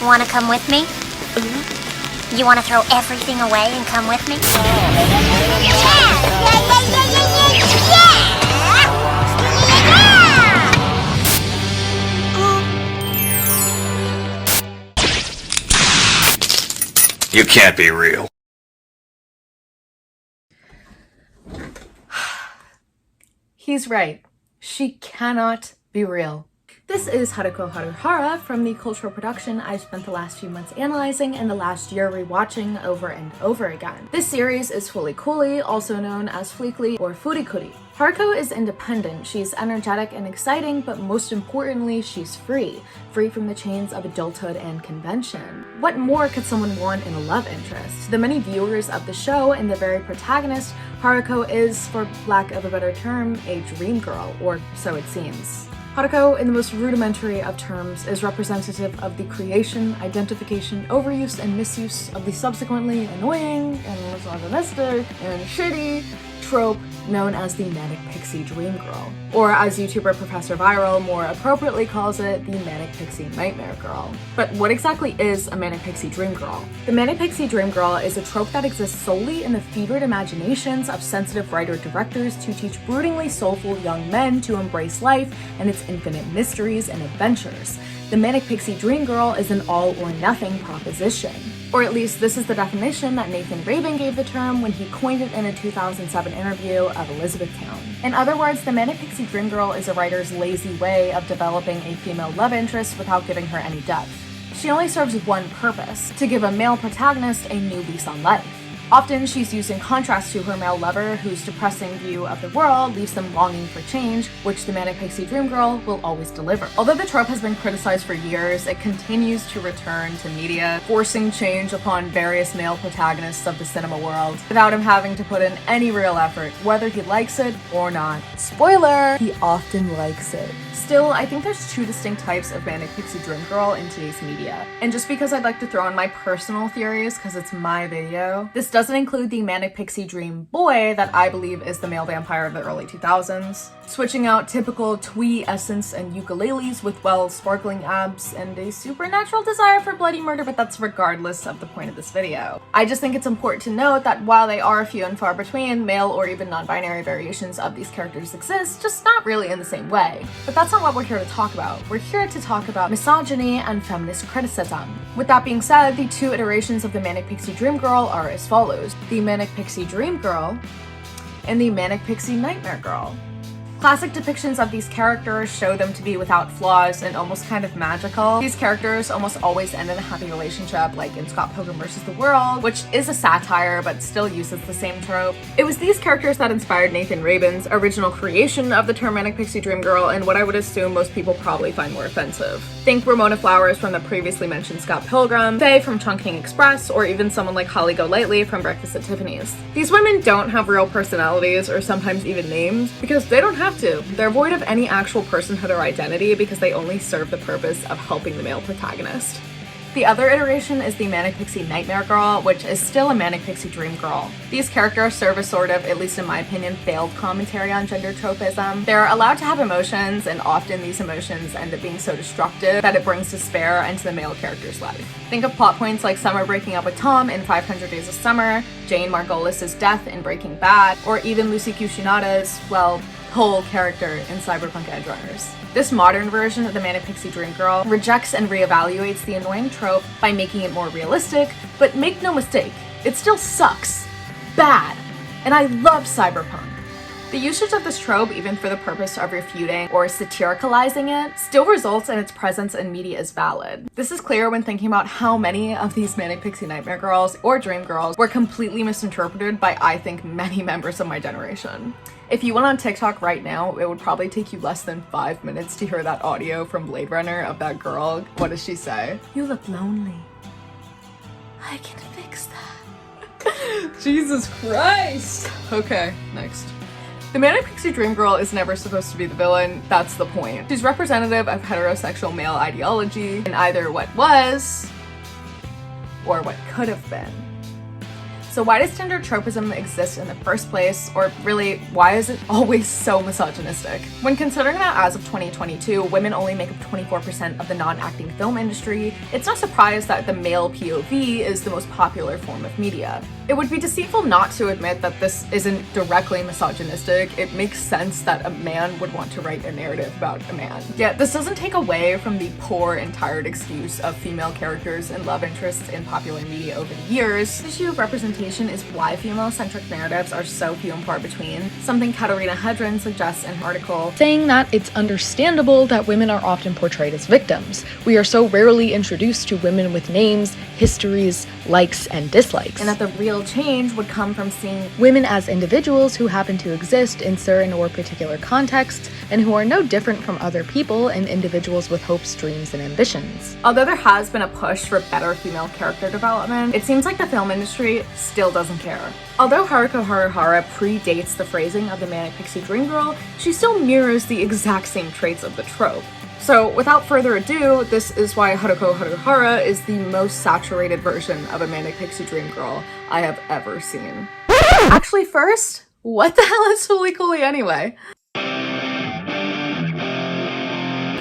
Wanna come with me? You wanna throw everything away and come with me? You can't be real. He's right. She cannot be real. This is Haruko Haruhara from the cultural production I've spent the last few months analyzing and the last year rewatching over and over again. This series is Fooly Cooly, also known as FlCl or Fooly Cooly. Haruko is independent, she's energetic and exciting, but most importantly, she's free from the chains of adulthood and convention. What more could someone want in a love interest? The many viewers of the show and the very protagonist, Haruko is, for lack of a better term, a dream girl, or so it seems. Haruko, in the most rudimentary of terms, is representative of the creation, identification, overuse, and misuse of the subsequently annoying and misogynistic and shitty trope known as the manic pixie dream girl, or as YouTuber Professor Viral more appropriately calls it, the manic pixie nightmare girl. But what exactly is a manic pixie dream girl? The manic pixie dream girl is a trope that exists solely in the fevered imaginations of sensitive writer-directors to teach broodingly soulful young men to embrace life and its infinite mysteries and adventures. The manic pixie dream girl is an all-or-nothing proposition. Or at least this is the definition that Nathan Rabin gave the term when he coined it in a 2007 interview of Elizabethtown. In other words, the manic pixie dream girl is a writer's lazy way of developing a female love interest without giving her any depth. She only serves one purpose: to give a male protagonist a new lease on life. Often she's used in contrast to her male lover, whose depressing view of the world leaves them longing for change, which the manic pixie dream girl will always deliver. Although the trope has been criticized for years, it continues to return to media, forcing change upon various male protagonists of the cinema world, without him having to put in any real effort, whether he likes it or not. Spoiler! He often likes it. Still, I think there's two distinct types of manic pixie dream girl in today's media. And just because I'd like to throw in my personal theories, because it's my video, this doesn't include the manic pixie dream boy that I believe is the male vampire of the early 2000s, switching out typical twee essence and ukuleles with, well, sparkling abs and a supernatural desire for bloody murder, but that's regardless of the point of this video. I just think it's important to note that while they are few and far between, male or even non-binary variations of these characters exist, just not really in the same way. But that's not what we're here to talk about. We're here to talk about misogyny and feminist criticism. With that being said, the two iterations of the manic pixie dream girl are as follows: the manic pixie dream girl and the manic pixie nightmare girl. Classic depictions of these characters show them to be without flaws and almost kind of magical. These characters almost always end in a happy relationship, like in Scott Pilgrim vs. the World, which is a satire but still uses the same trope. It was these characters that inspired Nathan Rabin's original creation of the term manic pixie dream girl, and what I would assume most people probably find more offensive. Think Ramona Flowers from the previously mentioned Scott Pilgrim, Faye from Chungking Express, or even someone like Holly Golightly from Breakfast at Tiffany's. These women don't have real personalities or sometimes even names because they don't have to. They're void of any actual personhood or identity because they only serve the purpose of helping the male protagonist. The other iteration is the manic pixie nightmare girl, which is still a manic pixie dream girl. These characters serve a sort of, at least in my opinion, failed commentary on gender tropism. They're allowed to have emotions, and often these emotions end up being so destructive that it brings despair into the male character's life. Think of plot points like Summer breaking up with Tom in 500 Days of Summer, Jane Margolis' death in Breaking Bad, or even Lucy Kushinada's, well, whole character in Cyberpunk Edge Runners. This modern version of the manic pixie dream girl rejects and reevaluates the annoying trope by making it more realistic, but make no mistake, it still sucks. Bad. And I love Cyberpunk. The usage of this trope, even for the purpose of refuting or satiricalizing it, still results in its presence in media as valid. This is clear when thinking about how many of these manic pixie nightmare girls or dream girls were completely misinterpreted by, I think, many members of my generation. If you went on TikTok right now, it would probably take you less than 5 minutes to hear that audio from Blade Runner of that girl. What does she say? You look lonely. I can fix that. Jesus Christ. Okay, next. The manic pixie dream girl is never supposed to be the villain, that's the point. She's representative of heterosexual male ideology in either what was or what could have been. So why does gender tropism exist in the first place? Or really, why is it always so misogynistic? When considering that as of 2022, women only make up 24% of the non-acting film industry, it's no surprise that the male POV is the most popular form of media. It would be deceitful not to admit that this isn't directly misogynistic. It makes sense that a man would want to write a narrative about a man. Yet this doesn't take away from the poor and tired excuse of female characters and love interests in popular media over the years. The issue of representation is why female-centric narratives are so few and far between, something Katarina Hedren suggests in her article, saying that it's understandable that women are often portrayed as victims. We are so rarely introduced to women with names, histories, likes, and dislikes. And that the real change would come from seeing women as individuals who happen to exist in certain or particular contexts and who are no different from other people and individuals with hopes, dreams, and ambitions. Although there has been a push for better female character development, it seems like the film industry still doesn't care. Although Haruko Haruhara predates the phrasing of the manic pixie dream girl, she still mirrors the exact same traits of the trope. So without further ado, this is why Haruko Haruhara is the most saturated version of a manic pixie dream girl I have ever seen. Actually, first, what the hell is Fooly Cooly anyway?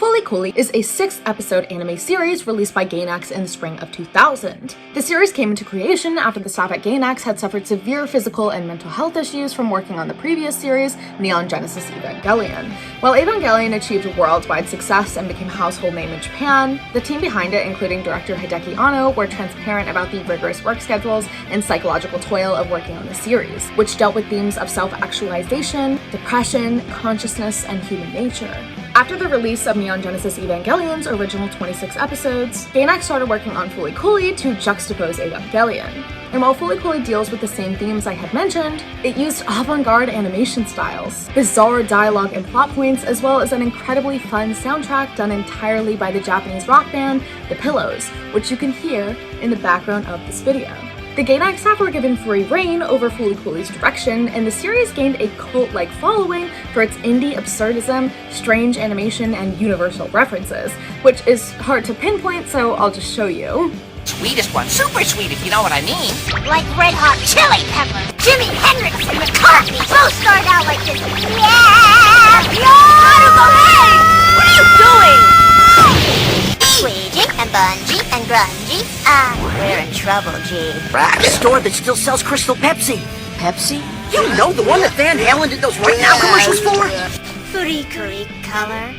Fooly Cooly is a 6-episode anime series released by Gainax in the spring of 2000. The series came into creation after the staff at Gainax had suffered severe physical and mental health issues from working on the previous series, Neon Genesis Evangelion. While Evangelion achieved worldwide success and became a household name in Japan, the team behind it, including director Hideki Anno, were transparent about the rigorous work schedules and psychological toil of working on the series, which dealt with themes of self-actualization, depression, consciousness, and human nature. After the release of Neon Genesis Evangelion's original 26 episodes, Gainax started working on Fooly Cooly to juxtapose Evangelion. And while Fooly Cooly deals with the same themes I had mentioned, it used avant-garde animation styles, bizarre dialogue and plot points, as well as an incredibly fun soundtrack done entirely by the Japanese rock band The Pillows, which you can hear in the background of this video. The Gainax staff were given free reign over Fooly Cooly's direction, and the series gained a cult-like following for its indie absurdism, strange animation, and universal references, which is hard to pinpoint, so I'll just show you. Sweetest one, super sweet if you know what I memean. Like red hot chili peppers. Jimi Hendrix and McCartney both started out like this. Yeah! Haruko, hey! What are you doing? Squeegee and Bungie and Grungy. We're in trouble, G. Right, the store that still sells Crystal Pepsi. Pepsi? You know, the one that Van Halen did those Right Now commercials for? Fooly Cooly color.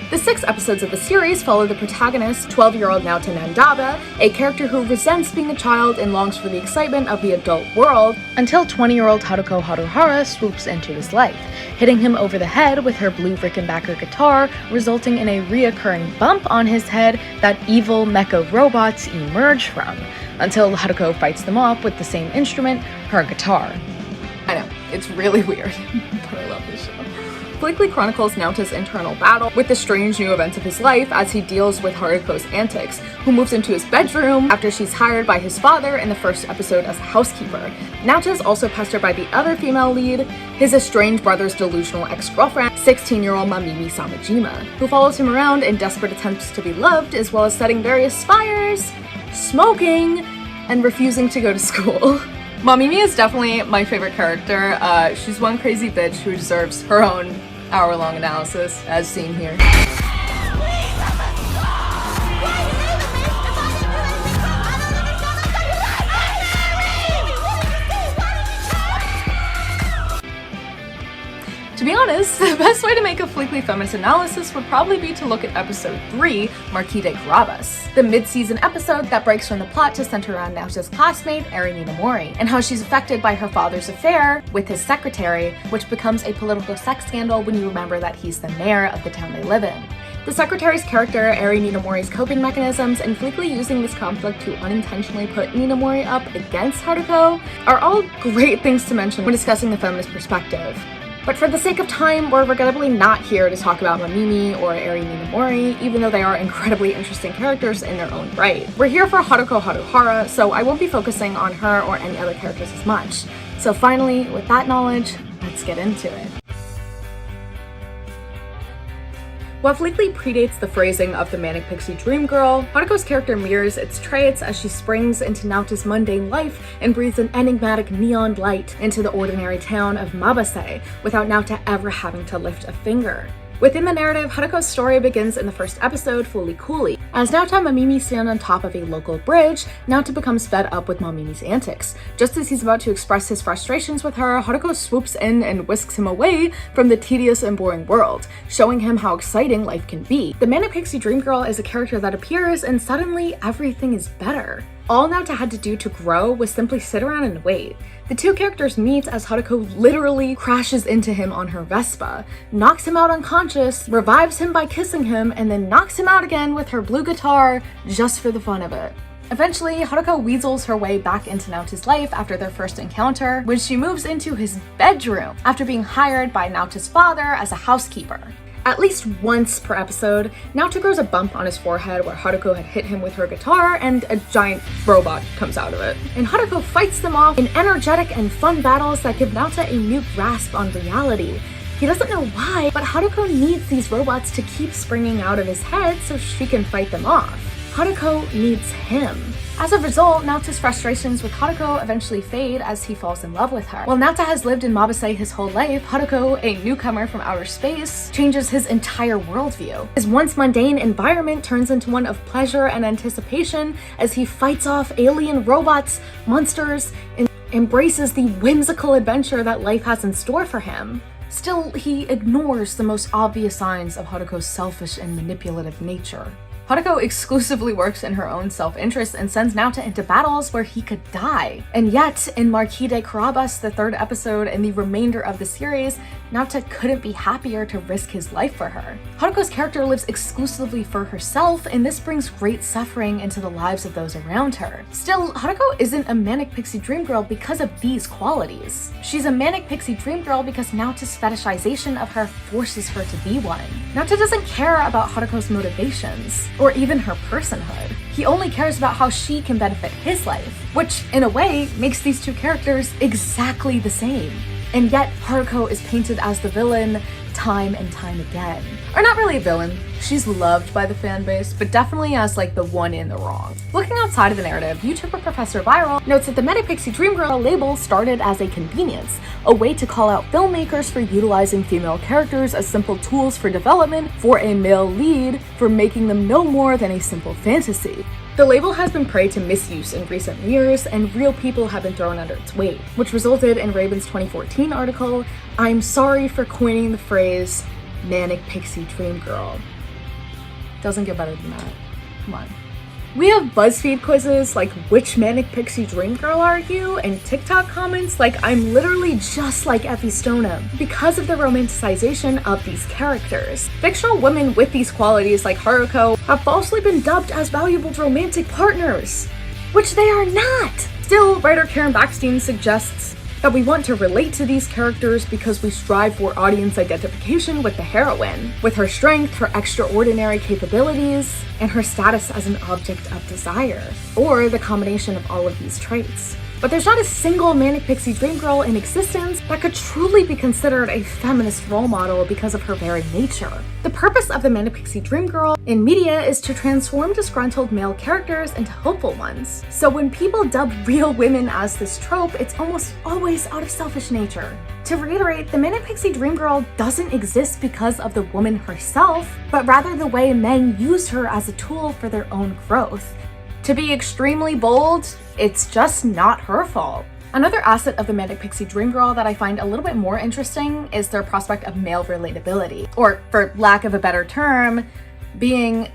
The 6 episodes of the series follow the protagonist, 12-year-old Naota Nandaba, a character who resents being a child and longs for the excitement of the adult world, until 20-year-old Haruko Haruhara swoops into his life, hitting him over the head with her blue Rickenbacker guitar, resulting in a reoccurring bump on his head that evil mecha robots emerge from, until Haruko fights them off with the same instrument, her guitar. I know, it's really weird, but I love this show. Fooly Cooly chronicles Naota's internal battle with the strange new events of his life as he deals with Haruko's antics, who moves into his bedroom after she's hired by his father in the first episode as a housekeeper. Naota is also pestered by the other female lead, his estranged brother's delusional ex-girlfriend, 16-year-old Mamimi Samajima, who follows him around in desperate attempts to be loved, as well as setting various fires, smoking, and refusing to go to school. Mamimi is definitely my favorite character. She's one crazy bitch who deserves her own hour-long analysis, as seen here. To be honest, the best way to make a Fooly Cooly feminist analysis would probably be to look at episode 3, Marquis de Carabas, the mid-season episode that breaks from the plot to center around Naota's classmate, Eri Ninamori, and how she's affected by her father's affair with his secretary, which becomes a political sex scandal when you remember that he's the mayor of the town they live in. The secretary's character, Eri Ninamori's coping mechanisms, and Fooly Cooly using this conflict to unintentionally put Ninamori up against Haruko are all great things to mention when discussing the feminist perspective. But for the sake of time, we're regrettably not here to talk about Mamimi or Eri Ninamori, even though they are incredibly interesting characters in their own right. We're here for Haruko Haruhara, so I won't be focusing on her or any other characters as much. So finally, with that knowledge, let's get into it. While FlCl predates the phrasing of the manic pixie dream girl, Haruko's character mirrors its traits as she springs into Naota's mundane life and breathes an enigmatic neon light into the ordinary town of Mabase without Naota ever having to lift a finger. Within the narrative, Haruko's story begins in the first episode, Fooly Cooly. As Naota and Mamimi stand on top of a local bridge, Naota becomes fed up with Mamimi's antics. Just as he's about to express his frustrations with her, Haruko swoops in and whisks him away from the tedious and boring world, showing him how exciting life can be. The Manic Pixie Dream Girl is a character that appears and suddenly everything is better. All Naota had to do to grow was simply sit around and wait. The two characters meet as Haruko literally crashes into him on her Vespa, knocks him out unconscious, revives him by kissing him, and then knocks him out again with her blue guitar just for the fun of it. Eventually, Haruko weasels her way back into Naota's life after their first encounter when she moves into his bedroom after being hired by Naota's father as a housekeeper. At least once per episode, Naota grows a bump on his forehead where Haruko had hit him with her guitar and a giant robot comes out of it. And Haruko fights them off in energetic and fun battles that give Naota a new grasp on reality. He doesn't know why, but Haruko needs these robots to keep springing out of his head so she can fight them off. Haruko needs him. As a result, Naota's frustrations with Haruko eventually fade as he falls in love with her. While Naota has lived in Mabase his whole life, Haruko, a newcomer from outer space, changes his entire worldview. His once mundane environment turns into one of pleasure and anticipation as he fights off alien robots, monsters, and embraces the whimsical adventure that life has in store for him. Still, he ignores the most obvious signs of Haruko's selfish and manipulative nature. Haruko exclusively works in her own self-interest and sends Naota into battles where he could die. And yet, in Marquis de Carabas, the third episode and the remainder of the series, Naota couldn't be happier to risk his life for her. Haruko's character lives exclusively for herself, and this brings great suffering into the lives of those around her. Still, Haruko isn't a manic pixie dream girl because of these qualities. She's a manic pixie dream girl because Naota's fetishization of her forces her to be one. Naota doesn't care about Haruko's motivations, or even her personhood. He only cares about how she can benefit his life, which, in a way, makes these two characters exactly the same. And yet, Haruko is painted as the villain time and time again. Or not really a villain. She's loved by the fan base, but definitely as like the one in the wrong. Looking outside of the narrative, YouTuber Professor Viral notes that the Manic Pixie Dream Girl label started as a convenience, a way to call out filmmakers for utilizing female characters as simple tools for development for a male lead, for making them no more than a simple fantasy. The label has been prey to misuse in recent years, and real people have been thrown under its weight, which resulted in Raven's 2014 article, "I'm sorry for coining the phrase Manic Pixie Dream Girl." Doesn't get better than that. Come on. We have BuzzFeed quizzes like which Manic Pixie Dream Girl are you? And TikTok comments like I'm literally just like Effie Stoneham because of the romanticization of these characters. Fictional women with these qualities like Haruko have falsely been dubbed as valuable romantic partners, which they are not. Still, writer Karen Backstein suggests that we want to relate to these characters because we strive for audience identification with the heroine, with her strength, her extraordinary capabilities, and her status as an object of desire, or the combination of all of these traits. But there's not a single Manic Pixie Dream Girl in existence that could truly be considered a feminist role model because of her very nature. The purpose of the Manic Pixie Dream Girl in media is to transform disgruntled male characters into hopeful ones. So when people dub real women as this trope, it's almost always out of selfish nature. To reiterate, the Manic Pixie Dream Girl doesn't exist because of the woman herself, but rather the way men use her as a tool for their own growth. To be extremely bold, it's just not her fault. Another asset of the Manic Pixie Dream Girl that I find a little bit more interesting is their prospect of male relatability, or for lack of a better term, being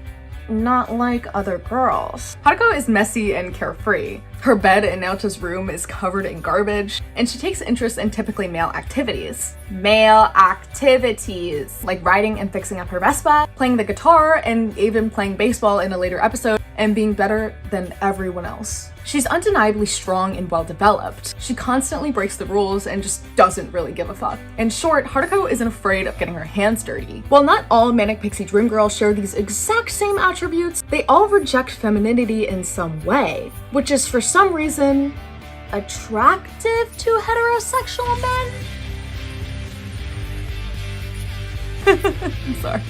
not like other girls. Haruko is messy and carefree. Her bed in Naota's room is covered in garbage, and she takes interest in typically male activities. Like riding and fixing up her Vespa, playing the guitar, and even playing baseball in a later episode, and being better than everyone else. She's undeniably strong and well-developed. She constantly breaks the rules and just doesn't really give a fuck. In short, Haruko isn't afraid of getting her hands dirty. While not all Manic Pixie Dream Girls share these exact same attributes, they all reject femininity in some way, which is for some reason attractive to heterosexual men. I'm sorry.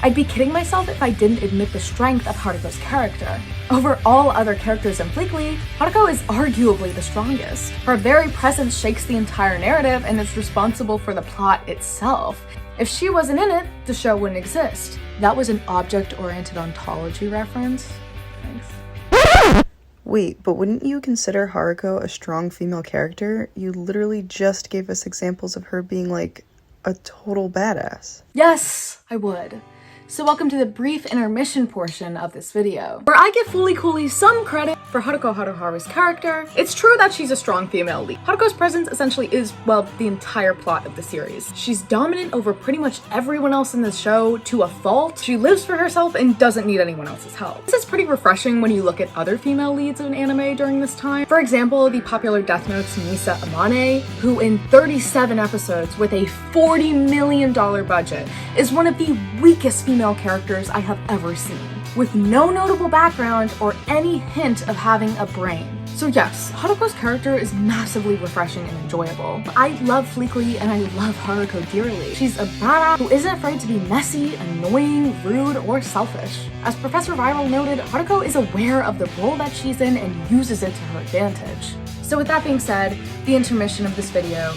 I'd be kidding myself if I didn't admit the strength of Haruko's character. Over all other characters in FlCl, Haruko is arguably the strongest. Her very presence shakes the entire narrative and is responsible for the plot itself. If she wasn't in it, the show wouldn't exist. That was an object-oriented ontology reference. Thanks. Wait, but wouldn't you consider Haruko a strong female character? You literally just gave us examples of her being like a total badass. Yes, I would. So welcome to the brief intermission portion of this video, where I give Fooly Cooly some credit for Haruko Haruharu's character. It's true that she's a strong female lead. Haruko's presence essentially is, well, the entire plot of the series. She's dominant over pretty much everyone else in the show to a fault. She lives for herself and doesn't need anyone else's help. This is pretty refreshing when you look at other female leads in anime during this time. For example, the popular Death Note's Misa Amane, who in 37 episodes with a $40 million budget is one of the weakest female characters I have ever seen, with no notable background or any hint of having a brain. So yes, Haruko's character is massively refreshing and enjoyable. I love FlCl and I love Haruko dearly. She's a badass who isn't afraid to be messy, annoying, rude, or selfish. As Professor Viral noted, Haruko is aware of the role that she's in and uses it to her advantage. So with that being said, the intermission of this video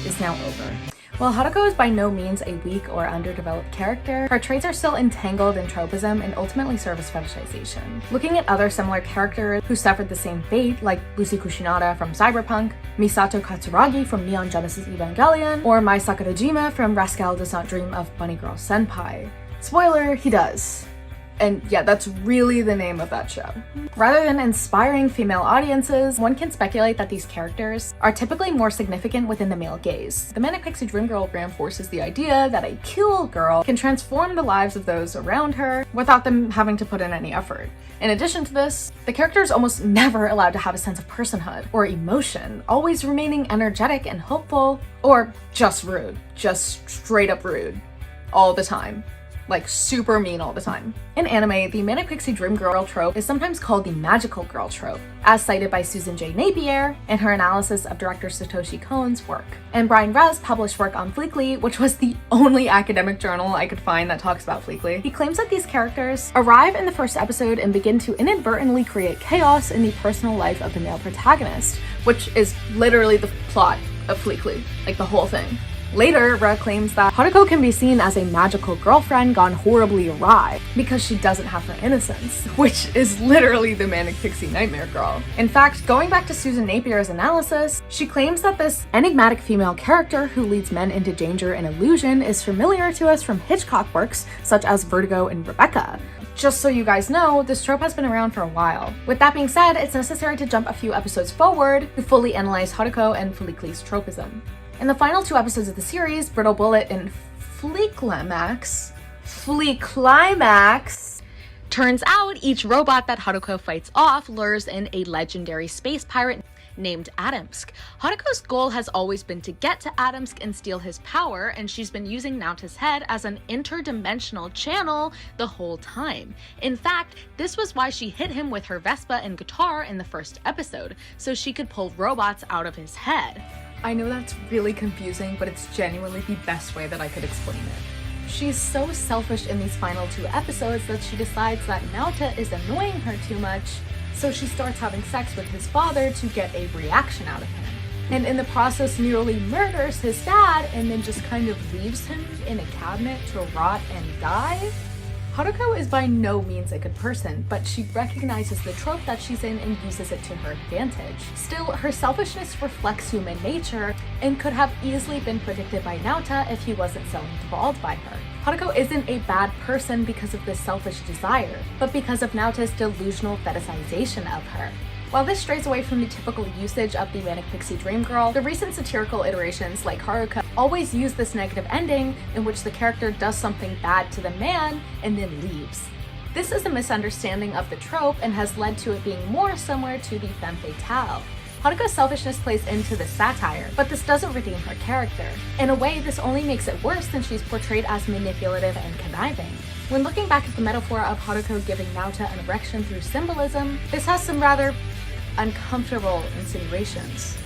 is now over. While Haruko is by no means a weak or underdeveloped character, her traits are still entangled in tropism and ultimately serve as fetishization. Looking at other similar characters who suffered the same fate, like Lucy Kushinada from Cyberpunk, Misato Katsuragi from Neon Genesis Evangelion, or Mai Sakurajima from Rascal Does Not Dream of Bunny Girl Senpai. Spoiler, he does. And yeah, that's really the name of that show. Rather than inspiring female audiences, one can speculate that these characters are typically more significant within the male gaze. The Manic Pixie Dream Girl reinforces the idea that a cool girl can transform the lives of those around her without them having to put in any effort. In addition to this, the character is almost never allowed to have a sense of personhood or emotion, always remaining energetic and hopeful, or just rude, just straight up rude, all the time. Like super mean all the time. In anime, the Manic Pixie Dream Girl trope is sometimes called the magical girl trope, as cited by Susan J. Napier in her analysis of director Satoshi Kon's work. And Brian Rez published work on FlCl, which was the only academic journal I could find that talks about FlCl. He claims that these characters arrive in the first episode and begin to inadvertently create chaos in the personal life of the male protagonist, which is literally the plot of FlCl, like the whole thing. Later, Ra claims that Haruko can be seen as a magical girlfriend gone horribly awry because she doesn't have her innocence, which is literally the Manic Pixie Nightmare Girl. In fact, going back to Susan Napier's analysis, she claims that this enigmatic female character who leads men into danger and illusion is familiar to us from Hitchcock works such as Vertigo and Rebecca. Just so you guys know, this trope has been around for a while. With that being said, it's necessary to jump a few episodes forward to fully analyze Haruko and FlCl's tropism. In the final 2 episodes of the series, Brittle Bullet and FlClimax, turns out each robot that Haruko fights off lures in a legendary space pirate named Adamsk. Haruko's goal has always been to get to Adamsk and steal his power, and she's been using Naota's head as an interdimensional channel the whole time. In fact, this was why she hit him with her Vespa and guitar in the first episode, so she could pull robots out of his head. I know that's really confusing, but it's genuinely the best way that I could explain it. She's so selfish in these final 2 episodes that she decides that Naota is annoying her too much, so she starts having sex with his father to get a reaction out of him. And in the process nearly murders his dad and then just kind of leaves him in a cabinet to rot and die. Haruko is by no means a good person, but she recognizes the trope that she's in and uses it to her advantage. Still, her selfishness reflects human nature and could have easily been predicted by Naota if he wasn't so enthralled by her. Haruko isn't a bad person because of this selfish desire, but because of Naota's delusional fetishization of her. While this strays away from the typical usage of the Manic Pixie Dream Girl, the recent satirical iterations like Haruko always use this negative ending in which the character does something bad to the man and then leaves. This is a misunderstanding of the trope and has led to it being more similar to the femme fatale. Haruko's selfishness plays into the satire, but this doesn't redeem her character. In a way, this only makes it worse than she's portrayed as manipulative and conniving. When looking back at the metaphor of Haruko giving Naota an erection through symbolism, this has some rather uncomfortable insinuations.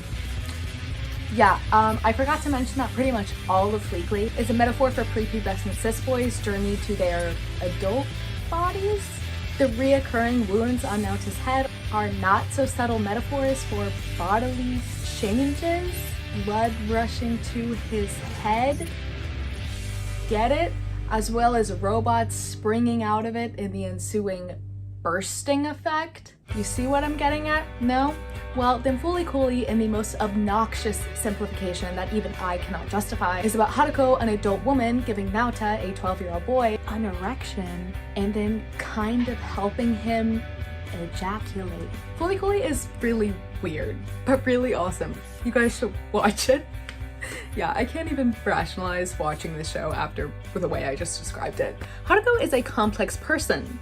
Yeah, I forgot to mention that pretty much all of FlCl Cooly is a metaphor for prepubescent cis boys' journey to their adult bodies. The reoccurring wounds on Nauta's head are not so subtle metaphors for bodily changes, blood rushing to his head, get it? As well as robots springing out of it in the ensuing bursting effect. You see what I'm getting at? No? Well, then Fooly Cooly, in the most obnoxious simplification that even I cannot justify, is about Haruko, an adult woman, giving Nauta, a 12-year-old boy, an erection, and then kind of helping him ejaculate. Fooly Cooly is really weird, but really awesome. You guys should watch it. Yeah, I can't even rationalize watching this show after the way I just described it. Haruko is a complex person.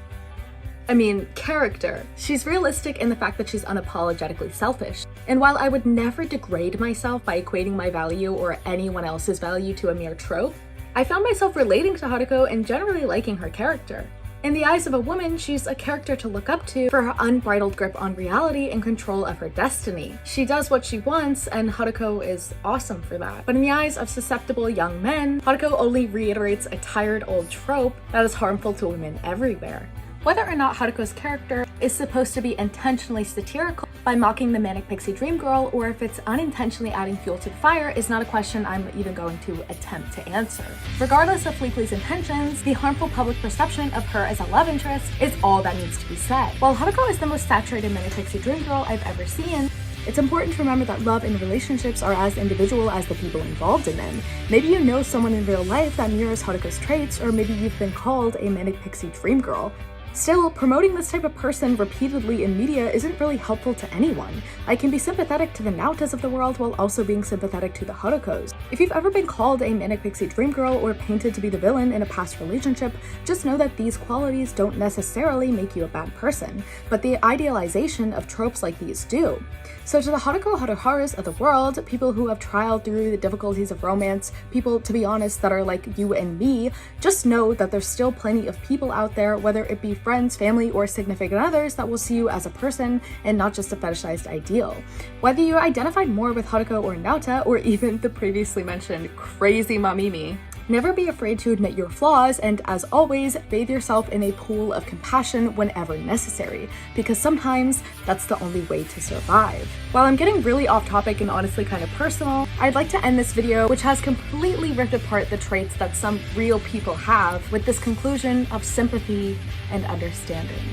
I mean, character. She's realistic in the fact that she's unapologetically selfish. And while I would never degrade myself by equating my value or anyone else's value to a mere trope, I found myself relating to Haruko and generally liking her character. In the eyes of a woman, she's a character to look up to for her unbridled grip on reality and control of her destiny. She does what she wants, and Haruko is awesome for that. But in the eyes of susceptible young men, Haruko only reiterates a tired old trope that is harmful to women everywhere. Whether or not Haruko's character is supposed to be intentionally satirical by mocking the manic pixie dream girl, or if it's unintentionally adding fuel to the fire, is not a question I'm even going to attempt to answer. Regardless of FlCl Cooly's intentions, the harmful public perception of her as a love interest is all that needs to be said. While Haruko is the most saturated manic pixie dream girl I've ever seen, it's important to remember that love and relationships are as individual as the people involved in them. Maybe you know someone in real life that mirrors Haruko's traits, or maybe you've been called a manic pixie dream girl. Still, promoting this type of person repeatedly in media isn't really helpful to anyone. I can be sympathetic to the Nautas of the world while also being sympathetic to the Harukos. If you've ever been called a manic pixie dream girl or painted to be the villain in a past relationship, just know that these qualities don't necessarily make you a bad person, but the idealization of tropes like these do. So to the Haruko Haruharas of the world, people who have trialed through the difficulties of romance, people, to be honest, that are like you and me, just know that there's still plenty of people out there, whether it be friends, family, or significant others, that will see you as a person and not just a fetishized ideal. Whether you identified more with Haruko or Nauta, or even the previously mentioned crazy Mamimi, never be afraid to admit your flaws, and as always, bathe yourself in a pool of compassion whenever necessary, because sometimes that's the only way to survive. While I'm getting really off topic and honestly kind of personal, I'd like to end this video, which has completely ripped apart the traits that some real people have, with this conclusion of sympathy and understanding.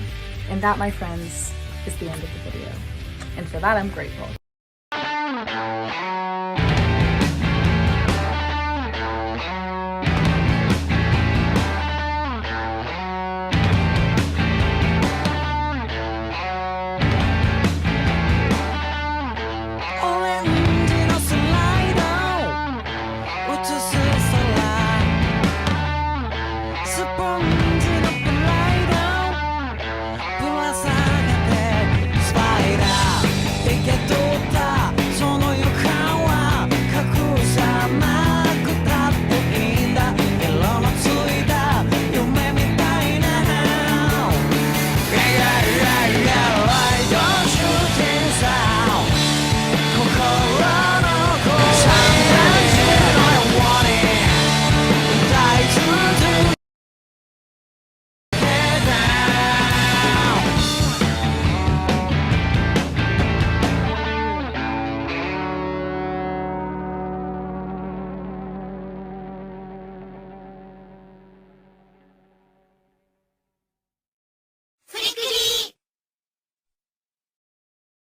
And that, my friends, is the end of the video. And for that, I'm grateful.